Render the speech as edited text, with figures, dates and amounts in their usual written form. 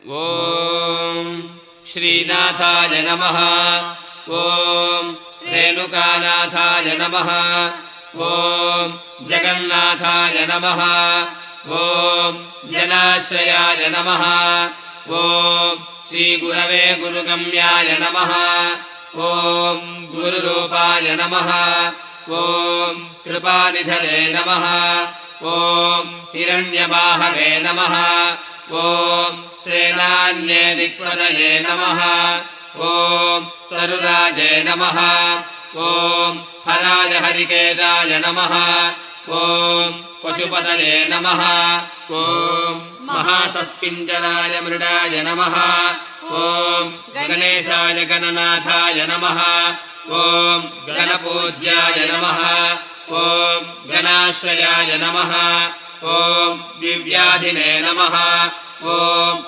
ॐ श्रीनाथाय नमः ॐ रेणुकानाथाय नमः ॐ जगन्नाथाय नमः ॐ जनाश्रयाय नमः ॐ श्रीगुरवे गुरुगम्याय नमः ॐ गुरुरूपाय नमः ॐ कृपानिधये नमः ॐ हिरण्यबाहवे नमः ॐ सेनान्ये दिक्पदये नमः ॐ तरुराजे नमः ॐ हराय हरिकेशाय नमः ॐ पशुपतये नमः ॐ महासस्पिञ्जराय मृडाय नमः ॐ गणेशाय गणनाथाय नमः ॐ गणपूज्याय नमः ॐ गणाश्रयाय नमः ॐ दिव्याधिने नमः ॐ